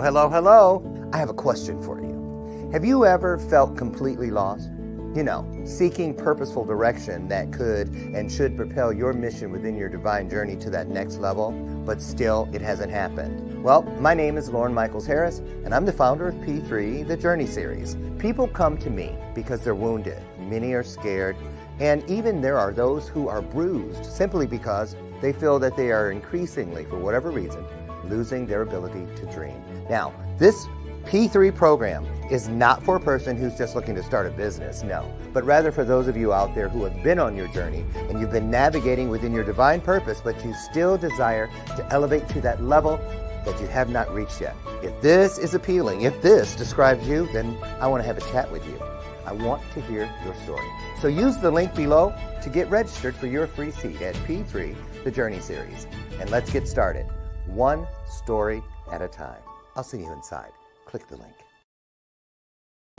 hello. I have a question for you. Have you ever felt completely lost? You know, seeking purposeful direction that could and should propel your mission within your divine journey to that next level, but still it hasn't happened. Well, my name is Lauren Michaels Harris, and I'm the founder of P3, the Journey Series. People come to me because they're wounded. Many are scared, and even there are those who are bruised simply because they feel that they are increasingly, for whatever reason, losing their ability to dream. Now, this P3 program is not for a person who's just looking to start a business, no, but rather for those of you out there who have been on your journey and you've been navigating within your divine purpose, but you still desire to elevate to that level that you have not reached yet. If this is appealing, if this describes you, then I want to have a chat with you. I want to hear your story. So use the link below to get registered for your free seat at P3, the Journey Series. And let's get started, one story at a time. I'll see you inside. Click the link.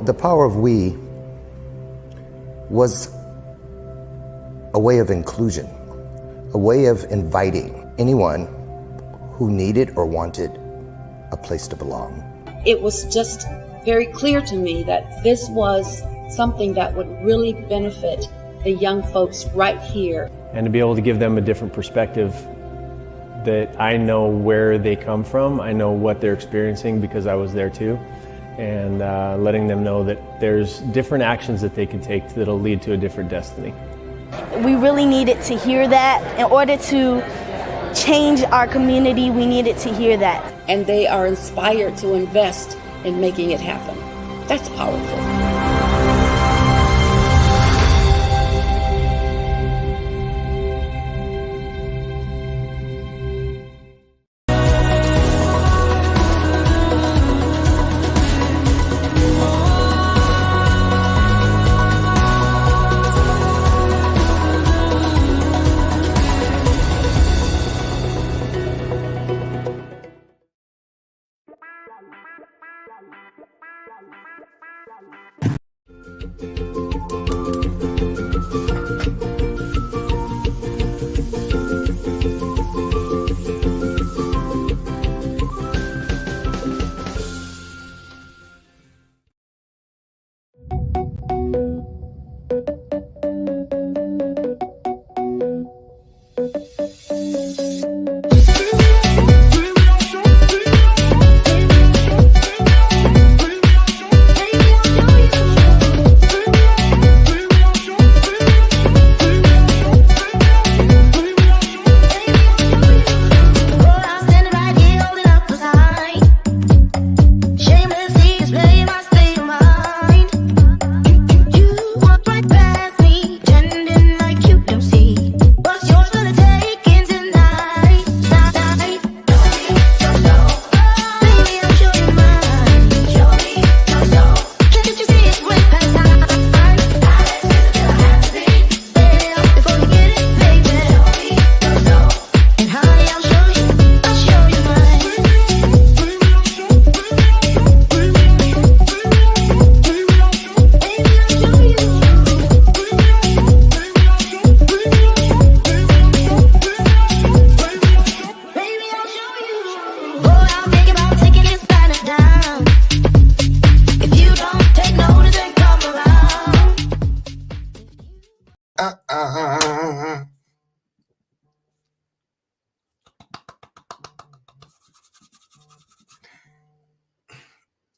The power of we was a way of inclusion, a way of inviting anyone who needed or wanted a place to belong. It was just very clear to me that this was something that would really benefit the young folks right here. And to be able to give them a different perspective, that I know where they come from, I know what they're experiencing because I was there too, and letting them know that there's different actions that they can take that'll lead to a different destiny. We really needed to hear that. In order to change our community, we needed to hear that. And they are inspired to invest in making it happen. That's powerful.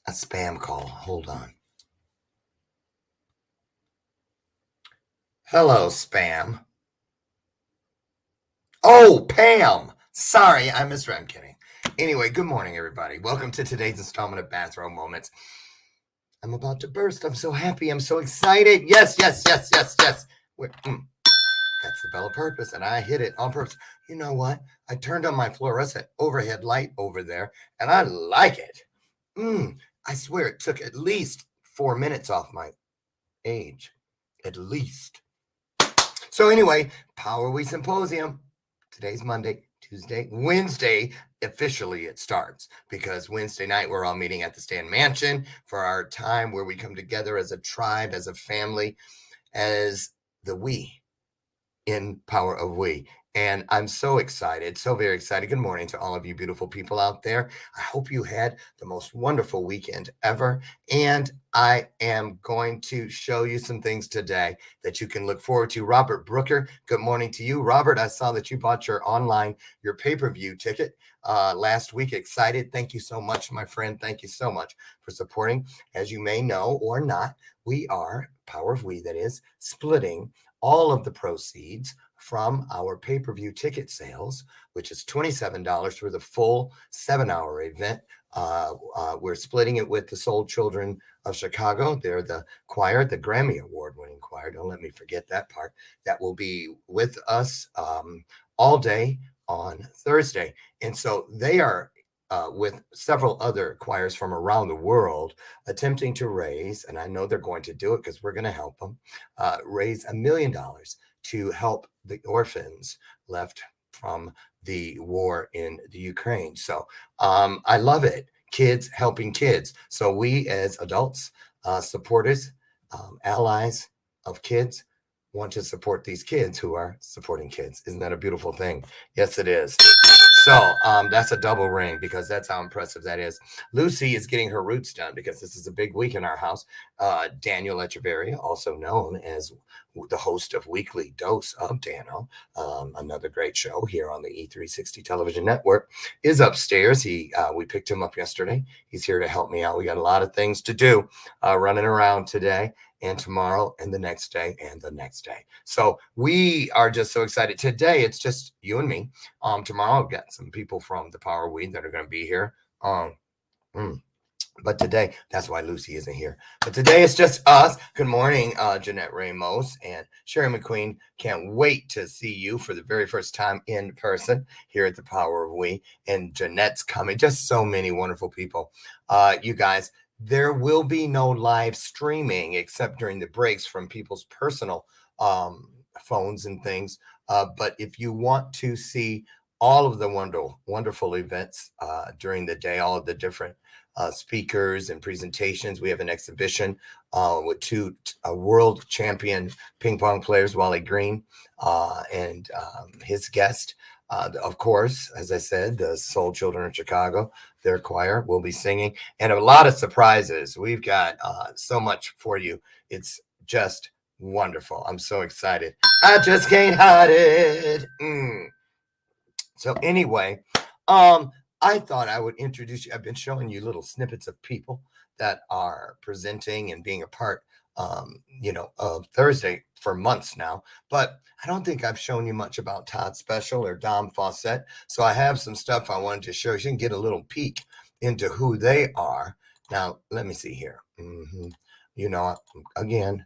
A spam call. Hold on. Hello, spam. Oh, Pam. Sorry, I misread. I'm kidding. Anyway, good morning, everybody. Welcome to today's installment of Bathrobe Moments. I'm about to burst. I'm so happy. I'm so excited. Yes. Wait, that's the bell of purpose, and I hit it on purpose. You know what? I turned on my fluorescent overhead light over there, and I like it. I swear it took at least 4 minutes off my age. At least. So anyway, Power Week Symposium. Today's Monday, Tuesday, Wednesday. Officially it starts because Wednesday night we're all meeting at the Stan Mansion for our time where we come together as a tribe, as a family, as the we in Power of We. And I'm so excited, so very excited. Good morning to all of you beautiful people out there. I hope you had the most wonderful weekend ever. And I am going to show you some things today that you can look forward to. Robert Brooker, good morning to you. Robert, I saw that you bought your pay-per-view ticket last week. Excited. Thank you so much, my friend. Thank you so much for supporting. As you may know or not, we are, Power of We, that is, splitting all of the proceeds from our pay-per-view ticket sales, which is $27 for the full 7-hour event. We're splitting it with the Soul Children of Chicago. They're the choir, the Grammy Award-winning choir. Don't let me forget that part. That will be with us all day on Thursday. And so they are with several other choirs from around the world attempting to raise, and I know they're going to do it because we're going to help them, raise $1 million to help the orphans left from the war in the Ukraine. So I love it. Kids helping kids. So we as adults, supporters, allies of kids, want to support these kids who are supporting kids. Isn't that a beautiful thing? Yes, it is. So that's a double ring because that's how impressive that is. Lucy is getting her roots done because this is a big week in our house. Daniel Echeverria, also known as the host of Weekly Dose of Dano, another great show here on the E360 television network, is upstairs. We picked him up yesterday. He's here to help me out. We got a lot of things to do running around today and tomorrow and the next day and the next day. So we are just so excited. Today, it's just you and me. Tomorrow, I've got some people from the Power Weed that are going to be here. But today, that's why Lucy isn't here. But today, it's just us. Good morning, Jeanette Ramos and Sherry McQueen. Can't wait to see you for the very first time in person here at the Power of We. And Jeanette's coming. Just so many wonderful people. You guys, there will be no live streaming except during the breaks from people's personal phones and things. But if you want to see all of the wonderful events during the day, all of the different speakers and presentations, we have an exhibition with two world champion ping pong players, Wally Green and his guest. Of course, as I said, the Soul Children of Chicago, their choir will be singing, and a lot of surprises. We've got so much for you. It's just wonderful. I'm so excited. I just can't hide it. So anyway, I thought I would introduce you. I've been showing you little snippets of people that are presenting and being a part, of Thursday for months now, but I don't think I've shown you much about Todd Special or Dom Fawcett. So I have some stuff I wanted to show you. You can get a little peek into who they are. Now, let me see here. Again.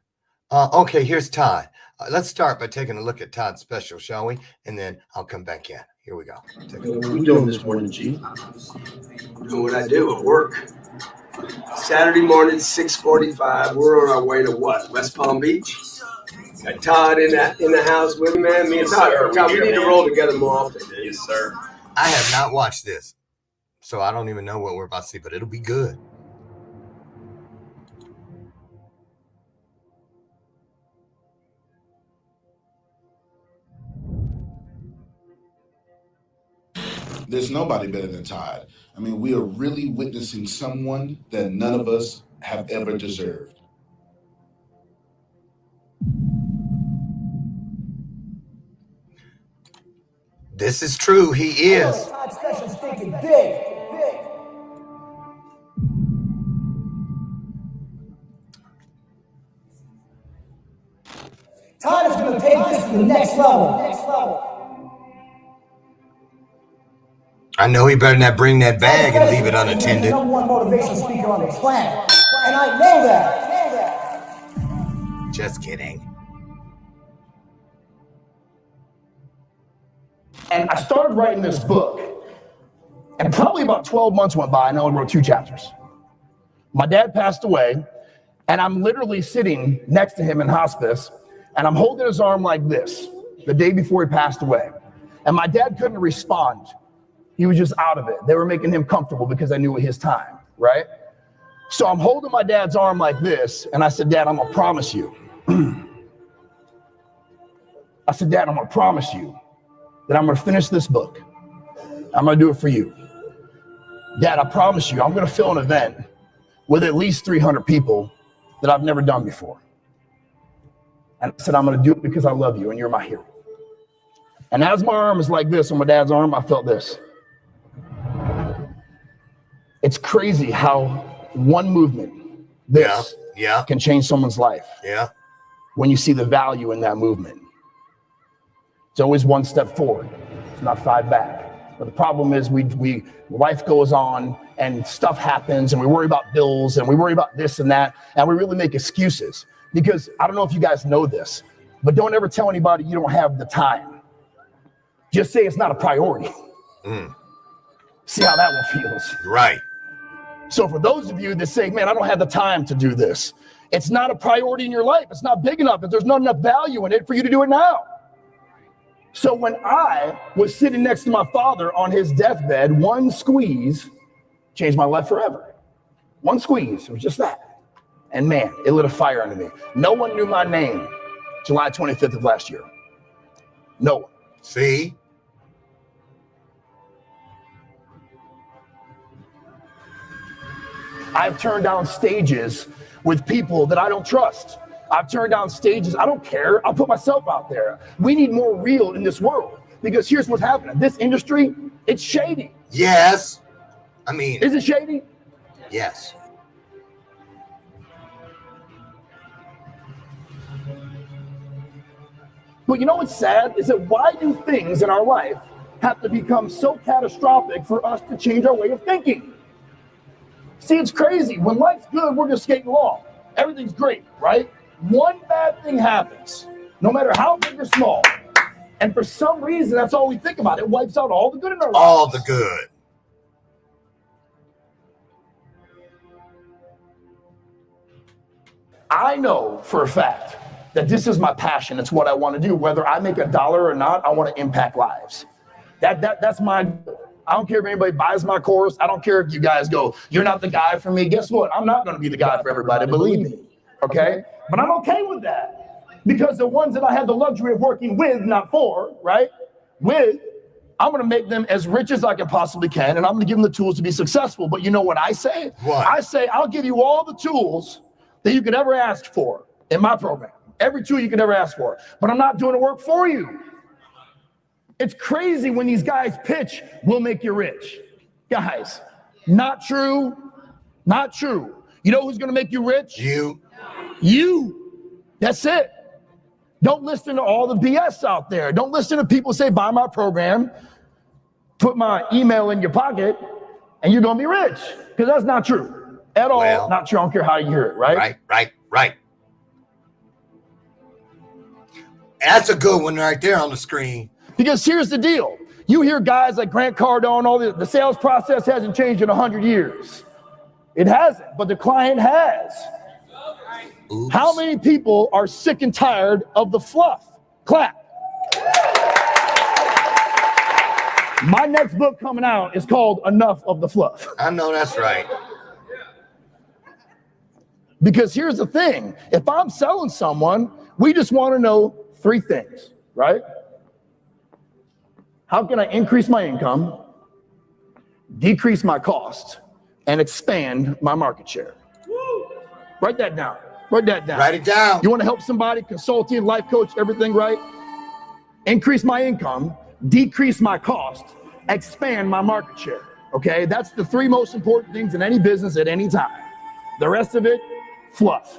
Okay, here's Todd. Let's start by taking a look at Todd Special, shall we? And then I'll come back in. Here we go. What are you doing this morning, G? Doing what I do at work. Saturday morning, 6:45. We're on our way to what? West Palm Beach. Got Todd in the house with me, man. Me and Todd, we need to roll together more often. Yes, sir. I have not watched this, so I don't even know what we're about to see, but it'll be good. There's nobody better than Todd. I mean, we are really witnessing someone that none of us have ever deserved. This is true. He is. Todd Special's thinking big. Todd is going to take this to the next level. I know he better not bring that bag and leave it unattended. Number one motivational speaker on the planet, and I know that. Just kidding. And I started writing this book, and probably about 12 months went by, and I only wrote 2 chapters. My dad passed away, and I'm literally sitting next to him in hospice, and I'm holding his arm like this the day before he passed away. And my dad couldn't respond. He was just out of it. They were making him comfortable because I knew it his time, right? So I'm holding my dad's arm like this, and I said, Dad, I'm gonna promise you. I said, Dad, I'm gonna promise you that I'm going to finish this book. I'm going to do it for you. Dad, I promise you, I'm going to fill an event with at least 300 people that I've never done before. And I said, I'm going to do it because I love you and you're my hero. And as my arm is like this on my dad's arm, I felt this. It's crazy how one movement, this, can change someone's life. Yeah. When you see the value in that movement. It's always one step forward. It's not 5 back. But the problem is life goes on and stuff happens and we worry about bills and we worry about this and that and we really make excuses. Because I don't know if you guys know this, but don't ever tell anybody you don't have the time. Just say it's not a priority. See how that one feels. Right. So for those of you that say, man, I don't have the time to do this. It's not a priority in your life. It's not big enough. There's not enough value in it for you to do it now. So when I was sitting next to my father on his deathbed, one squeeze changed my life forever. One squeeze, it was just that. And man, it lit a fire under me. No one knew my name July 25th of last year. No one. See? I've turned down stages with people that I don't trust. I've turned down stages. I don't care. I'll put myself out there. We need more real in this world because here's what's happening. This industry, it's shady. Yes. I mean, is it shady? Yes. But you know what's sad is that why do things in our life have to become so catastrophic for us to change our way of thinking? See, it's crazy. When life's good, we're just skating along. Everything's great, right? One bad thing happens, no matter how big or small. And for some reason, that's all we think about. It wipes out all the good in our lives. All the good. I know for a fact that this is my passion. It's what I want to do. Whether I make $1 or not, I want to impact lives. That's my goal. I don't care if anybody buys my course. I don't care if you guys go, you're not the guy for me. Guess what? I'm not going to be the guy for everybody. Believe me. Okay? But I'm okay with that because the ones that I had the luxury of working with, not for, right? With, I'm going to make them as rich as I can possibly can. And I'm going to give them the tools to be successful. But you know what I say? What? I say, I'll give you all the tools that you could ever ask for in my program. Every tool you could ever ask for. But I'm not doing the work for you. It's crazy when these guys pitch, we'll make you rich. Guys, not true. Not true. You know who's going to make you rich? You. You. That's it. Don't listen to all the BS out there. Don't listen to people say, buy my program, put my email in your pocket, and you're going to be rich. Because that's not true. At all. Well, not true. I don't care how you hear it, right? Right. That's a good one right there on the screen. Because here's the deal. You hear guys like Grant Cardone, all the sales process hasn't changed in 100 years. It hasn't, but the client has. Oops. How many people are sick and tired of the fluff? Clap. My next book coming out is called Enough of the Fluff. I know that's right. Because here's the thing. If I'm selling someone, we just want to know 3 things, right? How can I increase my income, decrease my cost, and expand my market share? Write that down. Write that down. Write it down. You want to help somebody, consulting, life coach, everything, right? Increase my income, decrease my cost, expand my market share. Okay? That's the 3 most important things in any business at any time. The rest of it, fluff.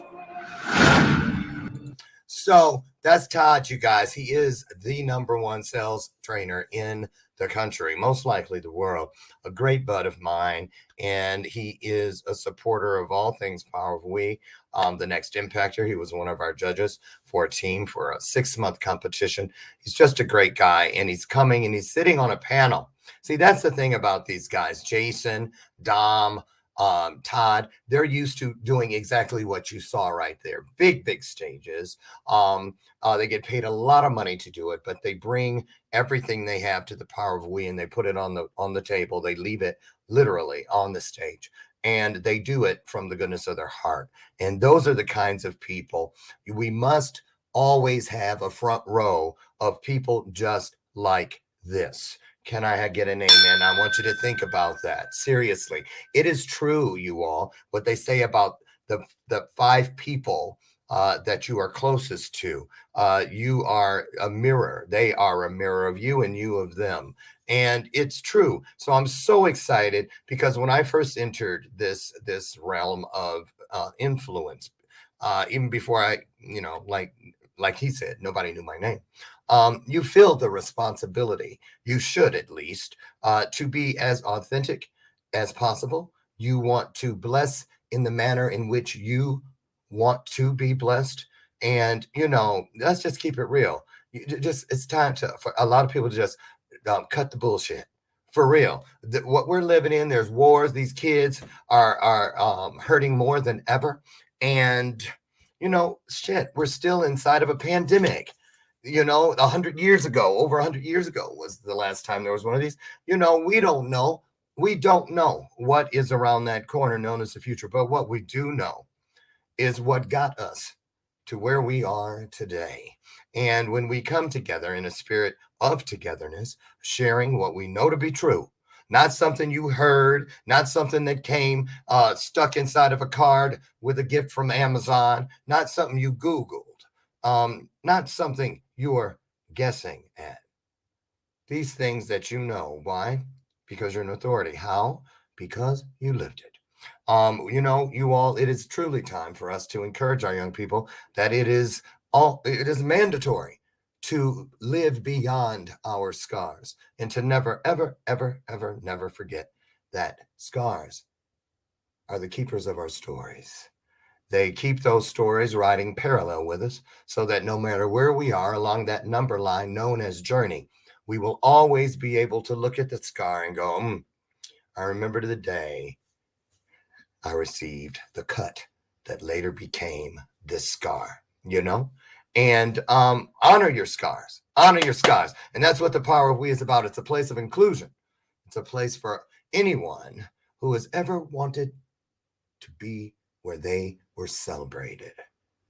So that's Todd, you guys. He is the #1 sales trainer in the country, most likely the world. A great bud of mine, and he is a supporter of all things Power of We. The Next Impactor. He was one of our judges for a team for a 6-month competition. He's just a great guy, and he's coming and he's sitting on a panel. See, that's the thing about these guys, Jason, Dom, Todd. They're used to doing exactly what you saw right there. Big stages. They get paid a lot of money to do it, but they bring everything they have to the Power of We, and they put it on the table. They leave it literally on the stage, and they do it from the goodness of their heart. And those are the kinds of people we must always have a front row of people just like this. Can I get an amen? I want you to think about that. Seriously. It is true, you all, what they say about the 5 people that you are closest to. You are a mirror. They are a mirror of you and you of them. And it's true. So I'm so excited because when I first entered this realm of influence, even before I, like he said, nobody knew my name. You feel the responsibility, you should at least, to be as authentic as possible. You want to bless in the manner in which you want to be blessed. And, let's just keep it real. It's time for a lot of people to just cut the bullshit. For real. What we're living in, there's wars. These kids are hurting more than ever. And, shit, we're still inside of a pandemic. 100 years ago, over 100 years ago was the last time there was one of these. We don't know. We don't know what is around that corner known as the future. But what we do know is what got us to where we are today. And when we come together in a spirit of togetherness, sharing what we know to be true, not something you heard, not something that came stuck inside of a card with a gift from Amazon, not something you Googled, not something you're guessing at. These things that you know. Why? Because you're an authority. How? Because you lived it. You all, it is truly time for us to encourage our young people that it is mandatory to live beyond our scars and to never, ever, ever, ever, never forget that scars are the keepers of our stories. They keep those stories riding parallel with us so that no matter where we are along that number line known as journey, we will always be able to look at the scar and go, I remember the day I received the cut that later became this scar, and honor your scars, And that's what the power of we is about. It's a place of inclusion. It's a place for anyone who has ever wanted to be where they were celebrated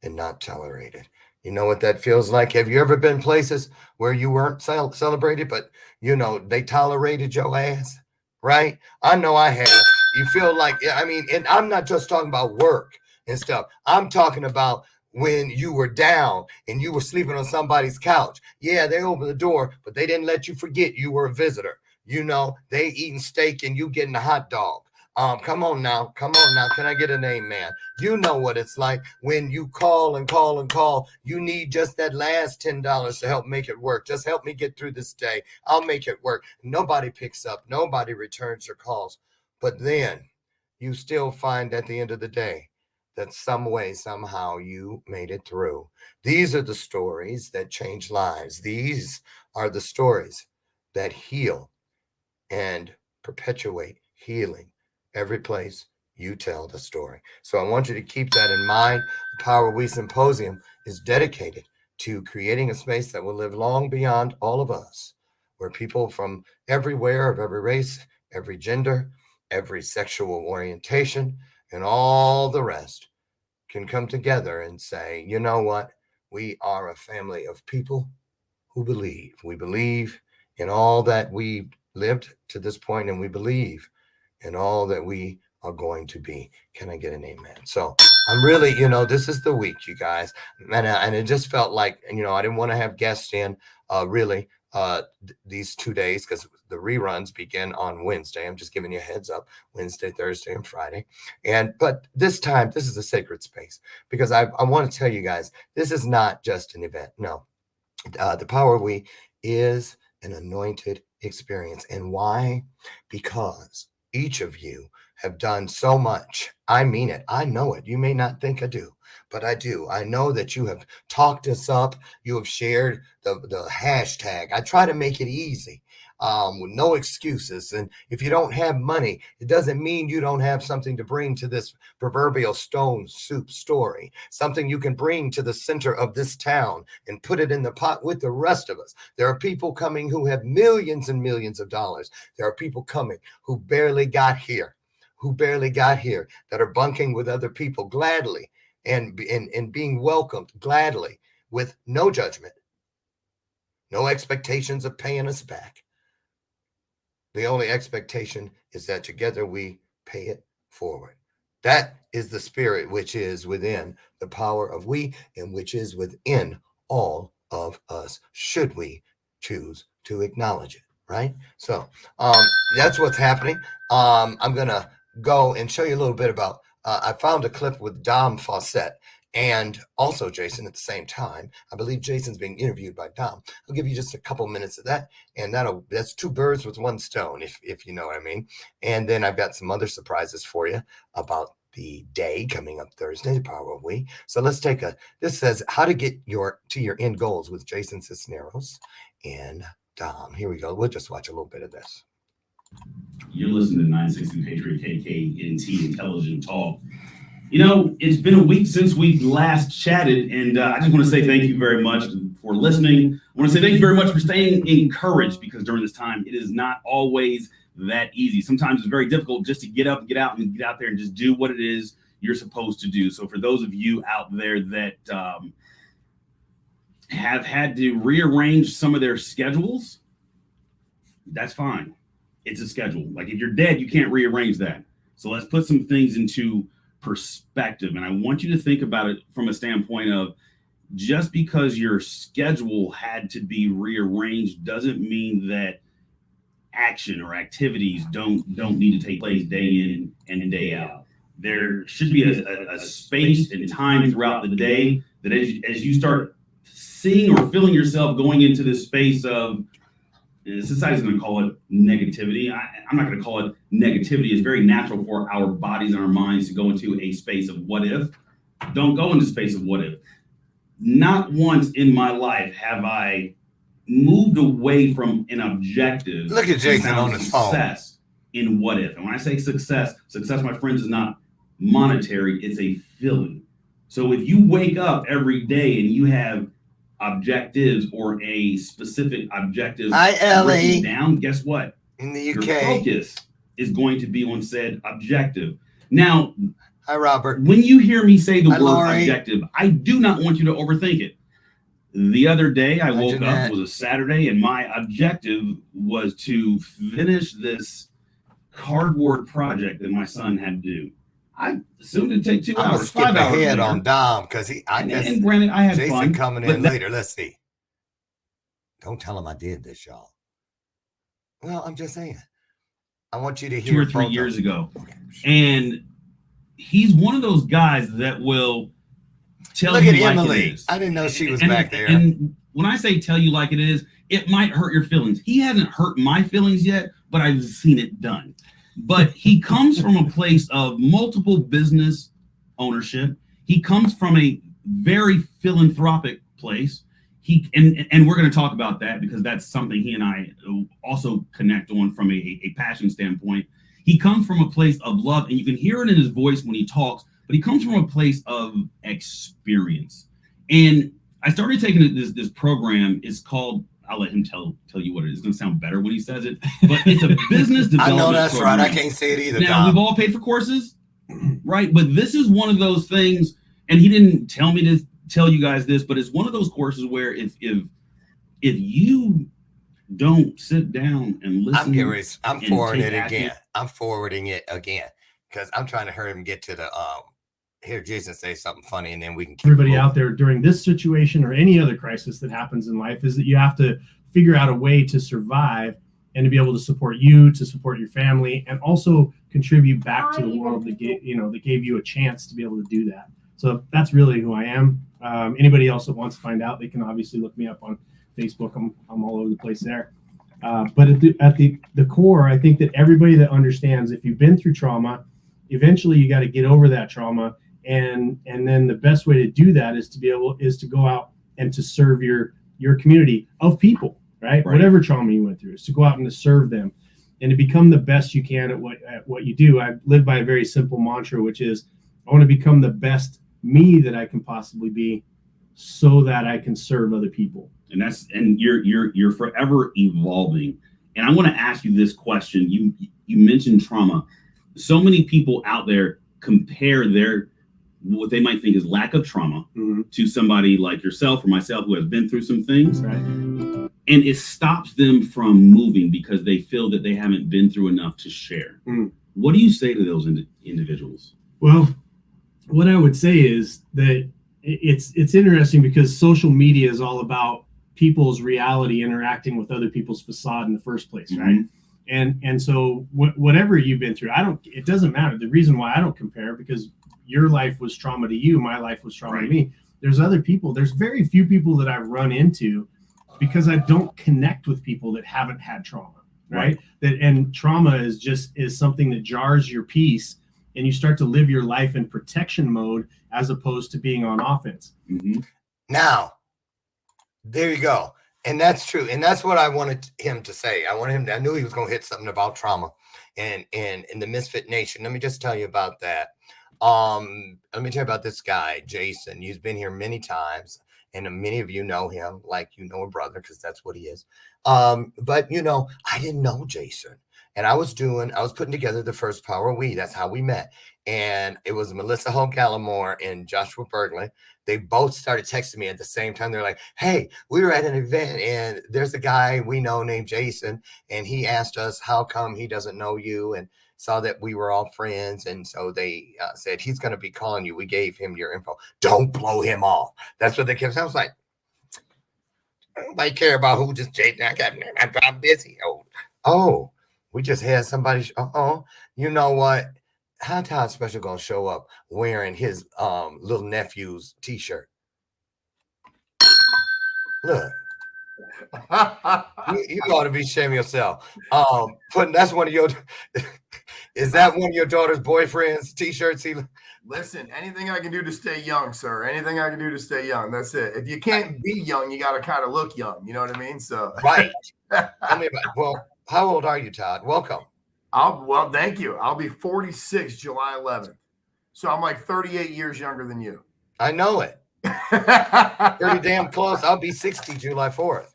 and not tolerated. You know what that feels like? Have you ever been places where you weren't celebrated, but they tolerated your ass, right? I know I have. You feel like, and I'm not just talking about work and stuff. I'm talking about when you were down and you were sleeping on somebody's couch. Yeah, they opened the door, but they didn't let you forget you were a visitor. They eating steak and you getting a hot dog. Come on now. Can I get an amen? You know what it's like when you call and call and call. You need just that last $10 to help make it work. Just help me get through this day. I'll make it work. Nobody picks up. Nobody returns your calls. But then you still find at the end of the day that some way, somehow you made it through. These are the stories that change lives. These are the stories that heal and perpetuate healing every place you tell the story. So I want you to keep that in mind. The Power of We Symposium is dedicated to creating a space that will live long beyond all of us, where people from everywhere, of every race, every gender, every sexual orientation, and all the rest can come together and say, you know what? We are a family of people who believe. We believe in all that we lived to this point, and we believe in all that we are going to be. Can I get an amen? So I'm really, this is the week, you guys. And it just felt like, I didn't want to have guests in really these 2 days because the reruns begin on Wednesday. I'm just giving you a heads up, Wednesday, Thursday, and Friday. But this time, this is a sacred space because I want to tell you guys, this is not just an event. No, the Power of We is an anointed experience. And why? Because each of you have done so much. I mean it. I know it. You may not think I do, but I do. I know that you have talked us up. You have shared the hashtag. I try to make it easy with no excuses. And if you don't have money, it doesn't mean you don't have something to bring to this proverbial stone soup story, something you can bring to the center of this town and put it in the pot with the rest of us. There are people coming who have millions and millions of dollars. There are people coming who barely got here, that are bunking with other people gladly and being welcomed gladly with no judgment, no expectations of paying us back. The only expectation is that together we pay it forward. That is the spirit which is within the power of we, and which is within all of us, should we choose to acknowledge it, right? So that's what's happening. I'm going to go and show you a little bit about, I found a clip with Dom Fawcett and also Jason at the same time. I believe Jason's being interviewed by Dom. I'll give you just a couple minutes of that, and that's two birds with one stone, if you know what I mean. And then I've got some other surprises for you about the day coming up Thursday, the power of we. So let's take this says how to get to your end goals with Jason Cisneros and Dom. Here we go. We'll just watch a little bit of this. You're listening to 960 Patriot KKNT Intelligent Talk. You know, it's been a week since we last chatted, and I just want to say thank you very much for listening. I want to say thank you very much for staying encouraged, because during this time, it is not always that easy. Sometimes it's very difficult just to get up and get out there and just do what it is you're supposed to do. So for those of you out there that have had to rearrange some of their schedules, that's fine. It's a schedule. Like if you're dead, you can't rearrange that. So let's put some things into perspective. And I want you to think about it from a standpoint of, just because your schedule had to be rearranged doesn't mean that action or activities don't need to take place day in and day out. There should be a space and time throughout the day that as you start seeing or feeling yourself going into this space of, society's going to call it negativity. I'm not going to call it negativity. It's very natural for our bodies and our minds to go into a space of what if. Don't go into space of what if. Not once in my life have I moved away from an objective. Look at Jason on his phone. Success in what if. And when I say success, my friends, is not monetary. It's a feeling. So if you wake up every day and you have objectives or a specific objective written down, guess what? In the UK, your focus is going to be on said objective. Now, hi Robert. When you hear me say the word objective, I do not want you to overthink it. The other day I woke up, it was a Saturday, and my objective was to finish this cardboard project that my son had to do. I assumed it'd take 2 hours, 5 hours. Ahead on Dom, because and granted, I had Jason fun, coming in later. Let's see. Don't tell him I did this, y'all. Well, I'm just saying. I want you to hear 2 or 3 years ago, and he's one of those guys that will tell you like it is. I didn't know she was back there. And when I say tell you like it is, it might hurt your feelings. He hasn't hurt my feelings yet, but I've seen it done. But he comes from a place of multiple business ownership. He comes from a very philanthropic place. And we're going to talk about that, because that's something he and I also connect on from a passion standpoint. He comes from a place of love, and you can hear it in his voice when he talks, but he comes from a place of experience. And I started taking this program. It's called, I'll let him tell you what it is. It's going to sound better when he says it, but it's a business development I know that's program. right. I can't say it either. Now, we've all paid for courses, right? But this is one of those things, and he didn't tell me to tell you guys this, but it's one of those courses where if you don't sit down and listen, I'm forwarding it again. I'm forwarding it again, because I'm trying to hurry him get to the hear Jason say something funny, and then we can keep everybody out there during this situation or any other crisis that happens in life is that you have to figure out a way to survive and to be able to support you, to support your family, and also contribute back to the world that gave you a chance to be able to do that. So that's really who I am. Anybody else that wants to find out, they can obviously look me up on Facebook. I'm all over the place there. But at the core, I think that everybody that understands, if you've been through trauma, eventually you got to get over that trauma. And then the best way to do that is to go out and to serve your community of people, right? Whatever trauma you went through, is to go out and to serve them and to become the best you can at what you do. I live by a very simple mantra, which is I want to become the best me that I can possibly be, so that I can serve other people. And you're forever evolving. And I want to ask you this question. You mentioned trauma. So many people out there compare what they might think is lack of trauma to somebody like yourself or myself who has been through some things. Right. and it stops them from moving because they feel that they haven't been through enough to share. What do you say to those individuals? Well, what I would say is that it's interesting because social media is all about people's reality interacting with other people's facade in the first place, right? And so whatever you've been through, it doesn't matter. The reason why I don't compare, because your life was trauma to you, my life was trauma to me. There's other people. There's very few people that I've run into because I don't connect with people that haven't had trauma, right? And trauma is something that jars your peace, and you start to live your life in protection mode as opposed to being on offense. Now, there you go. And that's true. And that's what I wanted him to say. I knew he was going to hit something about trauma and in the Misfit Nation. Let me just tell you about that. Let me tell you about this guy, Jason. He's been here many times, and many of you know him like you know a brother, because that's what he is. But you know, I didn't know Jason. And I was putting together the first Power We. That's how we met. And it was Melissa Holt Gallimore and Joshua Berglund. They both started texting me at the same time. They're like, hey, we were at an event and there's a guy we know named Jason. And he asked us, how come he doesn't know you? And saw that we were all friends. And so they said, he's going to be calling you. We gave him your info. Don't blow him off. That's what they kept saying. I was like, nobody care about who just Jason. I'm busy. Oh. We just had somebody. You know what? How Todd Special gonna show up wearing his little nephew's t-shirt? Look, you ought to be ashamed of yourself. That's one of your. Is that one of your daughter's boyfriend's t-shirts? Listen, anything I can do to stay young, sir. Anything I can do to stay young. That's it. If you can't be young, you got to kind of look young. You know what I mean? So right. Well. How old are you, Todd? Welcome. Well, thank you. I'll be 46 July 11th. So I'm like 38 years younger than you. I know it. Pretty damn close. I'll be 60 July 4th.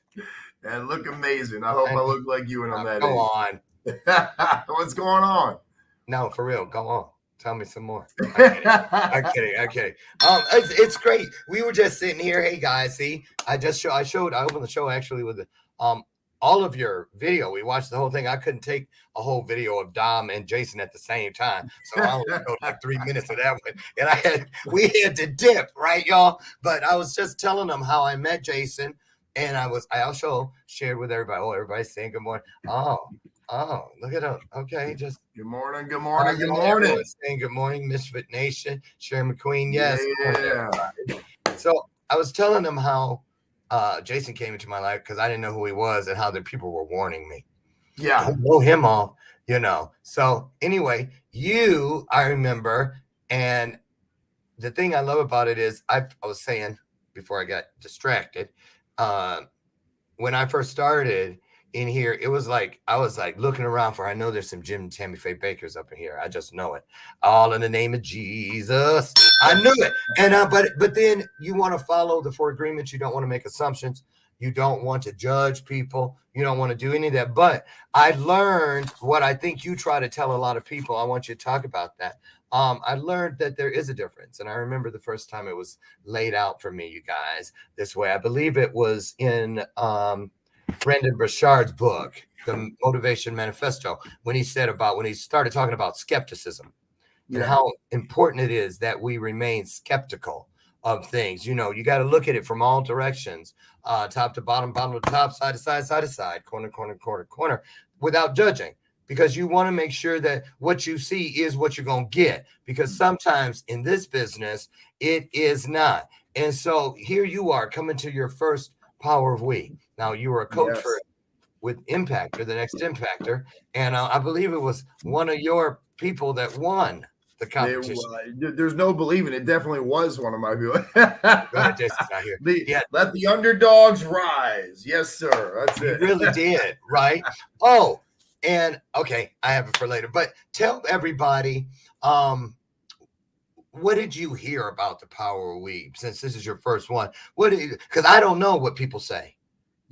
And look amazing. I hope I look like you when I'm that age. Go on. What's going on? No, for real. Go on. Tell me some more. I'm kidding. It's great. We were just sitting here. Hey guys, see, I opened the show actually with the all of your video. We watched the whole thing. I couldn't take a whole video of Dom and Jason at the same time. So I only showed like 3 minutes of that one. And we had to dip, right, y'all? But I was just telling them how I met Jason. And I also shared with everybody. Oh, everybody's saying good morning. Oh, look at them. Okay, just good morning. Saying good morning, Misfit Nation. Sharon McQueen, yes. Yeah. So I was telling them how Jason came into my life because I didn't know who he was and how the people were warning me. Yeah. Don't blow him off, you know. So anyway, I remember, and the thing I love about it is I was saying before I got distracted, when I first started in here, it was like I was like looking around I know there's some Jim and Tammy Faye Bakers up in here. I just know it. All in the name of Jesus. I knew it. And but then you want to follow the 4 agreements. You don't want to make assumptions. You don't want to judge people. You don't want to do any of that. But I learned what I think you try to tell a lot of people. I want you to talk about that. I learned that there is a difference. And I remember the first time it was laid out for me, you guys, this way. I believe it was in Brendan Burchard's book, The Motivation Manifesto, when he started talking about skepticism and how important it is that we remain skeptical of things. You know, you got to look at it from all directions, top to bottom, bottom to top, side to side, side to side, corner, without judging, because you want to make sure that what you see is what you're going to get, because sometimes in this business, it is not. And so here you are coming to your first Power of We. Now, you were a coach with Impactor, the next Impactor, and I believe it was one of your people that won the competition. There's no believing it. Definitely was one of my people. Jason's not here. Let the underdogs rise. Yes, sir. That's it. You really did, right? Oh, and okay, I have it for later. But tell everybody, what did you hear about the Power of We? Since this is your first one, because I don't know what people say.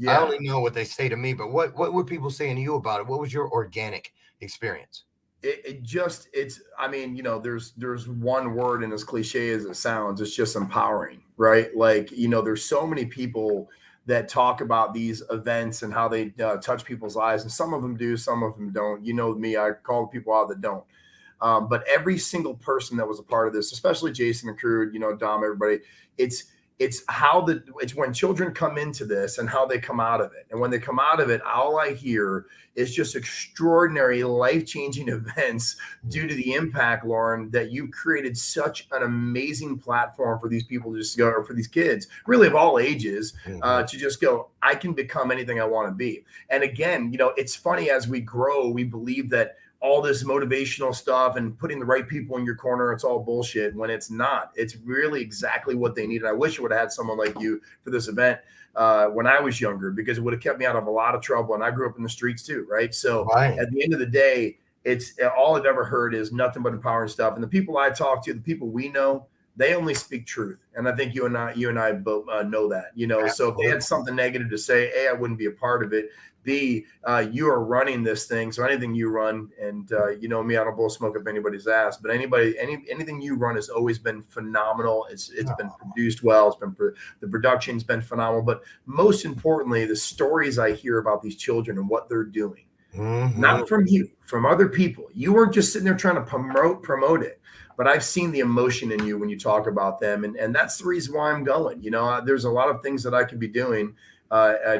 Yeah. I only know what they say to me, but what were people saying to you about it? What was your organic experience? I mean, you know, there's one word, and as cliche as it sounds, it's just empowering, right? Like, you know, there's so many people that talk about these events and how they touch people's lives. And some of them do, some of them don't. You know me, I call the people out that don't. But every single person that was a part of this, especially Jason and crew, you know, Dom, everybody, it's when children come into this and how they come out of it. And when they come out of it, all I hear is just extraordinary life-changing events due to the impact, Lauren, that you've created such an amazing platform for these people to just go, or for these kids, really of all ages, to just go, I can become anything I want to be. And again, you know, it's funny, as we grow, we believe that all this motivational stuff and putting the right people in your corner, it's all bullshit, when it's not. It's really exactly what they need. And I wish I would have had someone like you for this event when I was younger, because it would have kept me out of a lot of trouble. And I grew up in the streets too, right? So at the end of the day, it's all I've ever heard is nothing but empowering stuff. And the people I talk to, the people we know, they only speak truth. And I think you and I both know that, you know. So if they had something negative to say, A, I wouldn't be a part of it. B, you are running this thing. So anything you run, and you know me, I don't blow smoke up anybody's ass, but anything you run has always been phenomenal. It's been produced well. It's been the production's been phenomenal. But most importantly, the stories I hear about these children and what they're doing, not from you, from other people. You weren't just sitting there trying to promote it. But I've seen the emotion in you when you talk about them. And that's the reason why I'm going. You know, there's a lot of things that I could be doing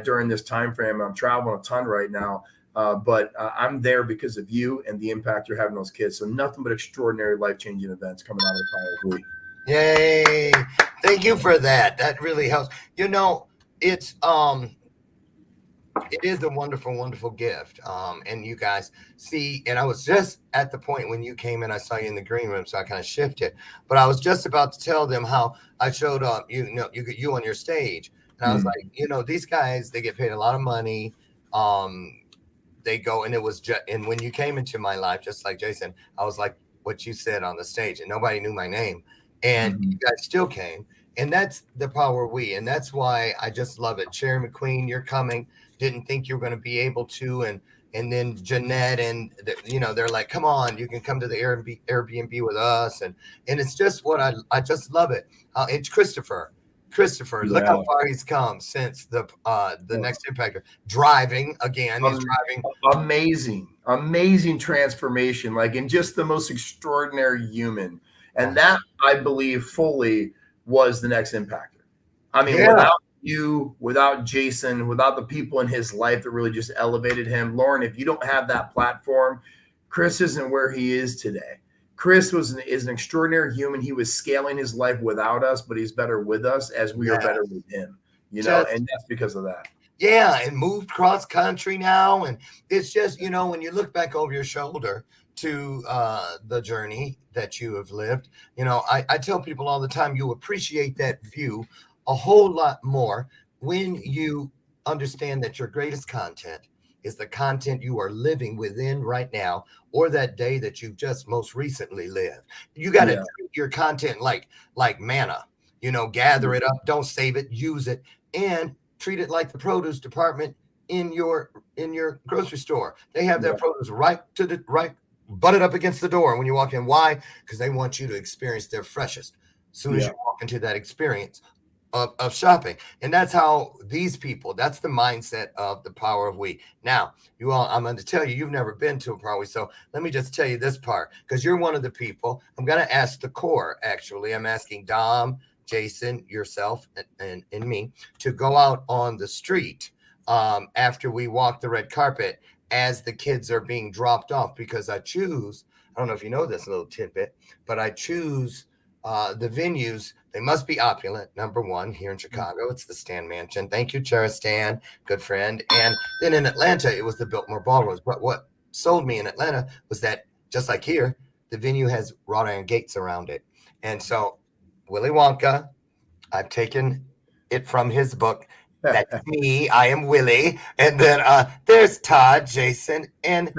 during this time frame. I'm traveling a ton right now, but I'm there because of you and the impact you're having on those kids. So nothing but extraordinary, life-changing events coming out of the Power of We. Yay. Thank you for that. That really helps. You know, it is a wonderful, wonderful gift. And you guys see, and I was just at the point when you came in, I saw you in the green room, so I kind of shifted. But I was just about to tell them how I showed up, you on your stage. And I was like, you know, these guys, they get paid a lot of money. They go, and it was just, and when you came into my life, just like Jason, I was like what you said on the stage, and nobody knew my name. And you guys still came. And that's the power of we. And that's why I just love it. Sherry McQueen, you're coming. Didn't think you were going to be able to. And then Jeanette, and you know, they're like, come on, you can come to the Airbnb with us. And it's just what I just love it. It's Christopher, look how far he's come since the next impactor. Driving again, he's driving. Amazing transformation, like, in just the most extraordinary human. And that, I believe, fully was the next impactor. I mean, without you, without Jason, without the people in his life that really just elevated him, Lauren, if you don't have that platform, Chris isn't where he is today. Chris is an extraordinary human. He was scaling his life without us, but he's better with us as we are better with him, you know, and that's because of that. Yeah, and moved cross country now. And it's just, you know, when you look back over your shoulder to the journey that you have lived, you know, I tell people all the time, you appreciate that view a whole lot more when you understand that your greatest content is the content you are living within right now, or that day that you've just most recently lived. You got to treat your content like manna, you know, gather it up, don't save it, use it, and treat it like the produce department in your grocery store. They have their produce right butted up against the door when you walk in. Why? Because they want you to experience their freshest as soon as you walk into that experience of shopping. And that's how these people, that's the mindset of the power of we. Now, you all, I'm going to tell you, you've never been to a power of we. So let me just tell you this part, because you're one of the people. I'm going to ask the core, actually. I'm asking Dom, Jason, yourself, and me to go out on the street after we walk the red carpet as the kids are being dropped off, because I choose, I don't know if you know this little tidbit, but I choose the venues. They must be opulent. Number one, here in Chicago, it's the Stan Mansion. Thank you, Chara Stan, good friend. And then in Atlanta, it was the Biltmore Ballrooms. But what sold me in Atlanta was that, just like here, the venue has wrought iron gates around it. And so Willy Wonka, I've taken it from his book. That's me. I am Willie. And then there's Todd, Jason, and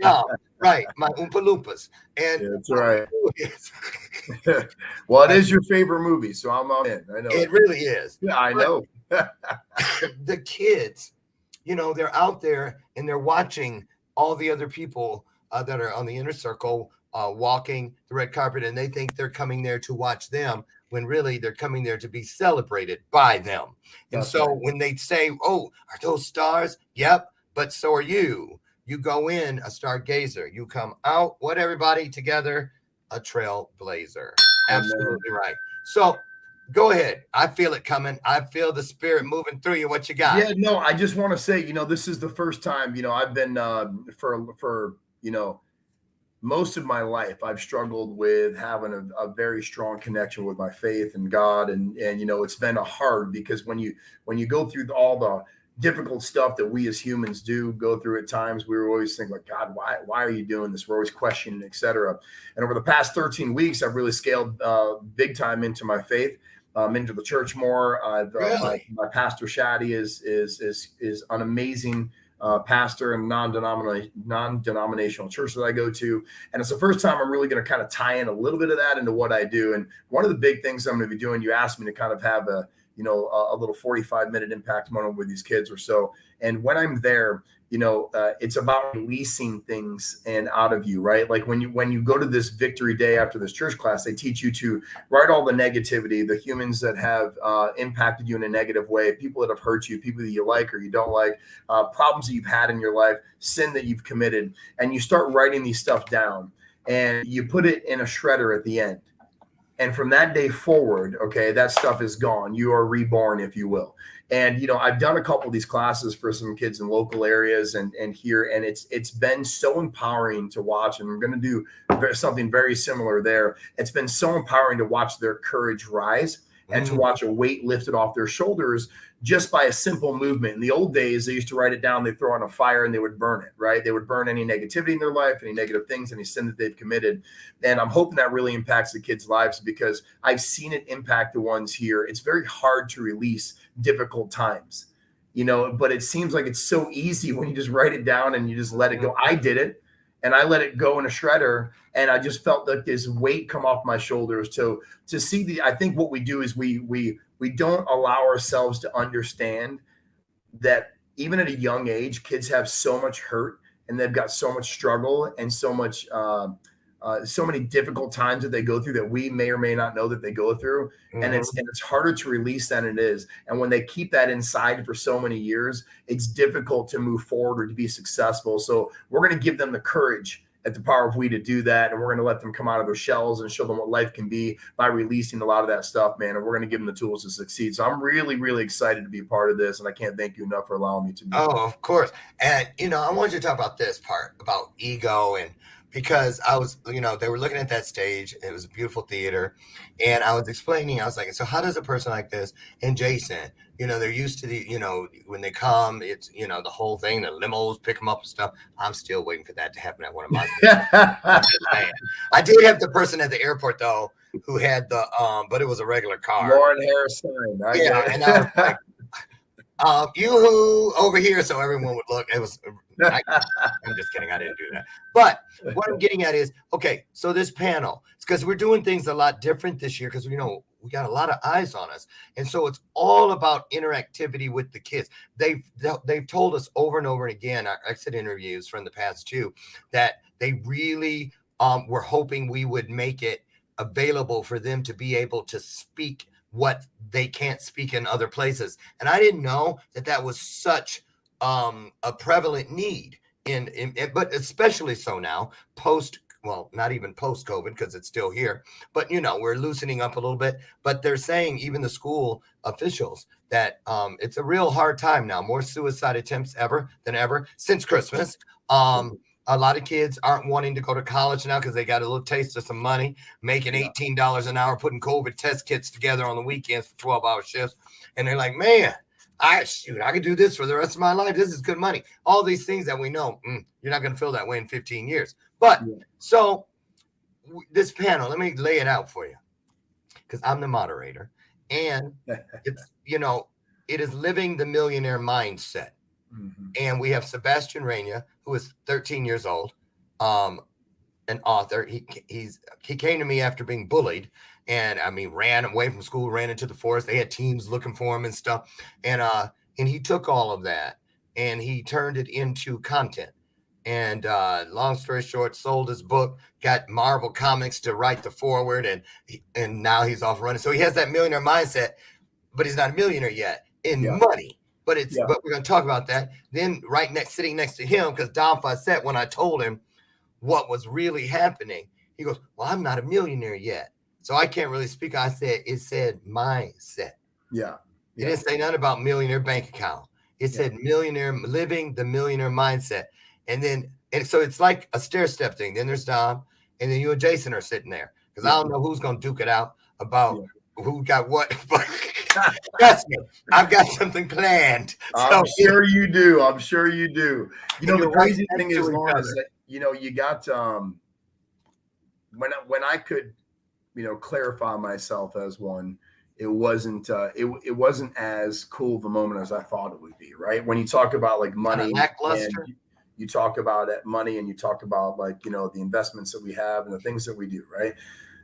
Tom. Right, my Oompa Loompas. And that's right. Well, it is your favorite movie, so I'm on in. I know it really is. Yeah, I know. The kids, you know, they're out there and they're watching all the other people that are on the inner circle walking the red carpet, and they think they're coming there to watch them. when really they're coming there to be celebrated by them. And That's so right. when they say, oh, are those stars? Yep, but so are you. You go in a stargazer. You come out, what, everybody together? A trailblazer. Absolutely right. So go ahead. I feel it coming. I feel the spirit moving through you. What you got? Yeah, no, I just want to say, this is the first time, I've been for most of my life, I've struggled with having a very strong connection with my faith and God. And it's been hard because when you go through all the difficult stuff that we as humans go through at times, we were always thinking like, God, why are you doing this? We're always questioning, etc. And over the past 13 weeks, I've really scaled big time into my faith. Into the church more. My pastor Shaddy is an amazing pastor and non-denominational church that I go to, and it's the first time I'm really going to kind of tie in a little bit of that into what I do. And one of the big things I'm going to be doing, you asked me to kind of have a little 45-minute impact moment with these kids or so. And when I'm there, it's about releasing things and out of you, right? Like when you go to this victory day after this church class, they teach you to write all the negativity, the humans that have impacted you in a negative way, people that have hurt you, people that you like or you don't like, problems that you've had in your life, sin that you've committed, and you start writing these stuff down and you put it in a shredder at the end. And from that day forward, okay, that stuff is gone. You are reborn, if you will. And, I've done a couple of these classes for some kids in local areas and here, and it's been so empowering to watch. And I'm going to do something very similar there. It's been so empowering to watch their courage rise and to watch a weight lifted off their shoulders just by a simple movement. In the old days, they used to write it down, they throw it on a fire and they would burn it, right? They would burn any negativity in their life, any negative things, any sin that they've committed. And I'm hoping that really impacts the kids' lives because I've seen it impact the ones here. It's very hard to release difficult times, but it seems like it's so easy when you just write it down and you just let it go. I did it. And I let it go in a shredder, and I just felt like this weight come off my shoulders to see I think what we do is we don't allow ourselves to understand that even at a young age, kids have so much hurt and they've got so much struggle and so much so many difficult times that they go through that we may or may not know that they go through. And it's harder to release than it is. And when they keep that inside for so many years, it's difficult to move forward or to be successful. So we're going to give them the courage at the Power of We to do that. And we're going to let them come out of their shells and show them what life can be by releasing a lot of that stuff, man. And we're going to give them the tools to succeed. So I'm really, really excited to be a part of this. And I can't thank you enough for allowing me to be. Oh, of course. And, I want you to talk about this part about ego and because I was, they were looking at that stage. It was a beautiful theater. And I was explaining, I was like, so how does a person like this and Jason, they're used to the, when they come, it's, the whole thing, the limos pick them up and stuff. I'm still waiting for that to happen at one of my I did have the person at the airport, though, who had the, but it was a regular car. Lauren Harris sign. And I was like, you over here, so everyone would look. It was, I'm just kidding. I didn't do that. But what I'm getting at is, okay, so this panel, it's because we're doing things a lot different this year because we got a lot of eyes on us. And so it's all about interactivity with the kids. They've told us over and over and again, our exit interviews from the past too, that they really were hoping we would make it available for them to be able to speak what they can't speak in other places. And I didn't know that was such a prevalent need but especially so now not even post COVID because it's still here, but we're loosening up a little bit, but they're saying even the school officials that it's a real hard time now, more suicide attempts than ever since Christmas. A lot of kids aren't wanting to go to college now because they got a little taste of some money, making $18 an hour, putting COVID test kits together on the weekends for 12-hour shifts. And they're like, man, I could do this for the rest of my life. This is good money. All these things that we know, you're not going to feel that way in 15 years. But so this panel, let me lay it out for you because I'm the moderator. And it's, it is living the millionaire mindset. And we have Sebastian Reina, who is 13 years old, an author. He came to me after being bullied, and ran away from school, ran into the forest. They had teams looking for him and stuff, and he took all of that and he turned it into content. And long story short, sold his book, got Marvel Comics to write the foreword, and now he's off running. So he has that millionaire mindset, but he's not a millionaire yet in money. But but we're going to talk about that. Then sitting next to him, because Don Fawcett, when I told him what was really happening, he goes, well, I'm not a millionaire yet, so I can't really speak. I said, it said mindset. Yeah. It didn't say nothing about millionaire bank account. It said millionaire, living the millionaire mindset. And so it's like a stair step thing. Then there's Dom, and then you and Jason are sitting there, because I don't know who's going to duke it out about who got what. But trust me, I've got something planned. I'm sure you do. I'm sure you do. You know, the crazy thing is, Lauren, is that, you know, you got when I could, you know, clarify myself as one, it wasn't it wasn't as cool of a moment as I thought it would be, right? When you talk about like money, lackluster. You talk about money, and you talk about, like, you know, the investments that we have and the things that we do, right?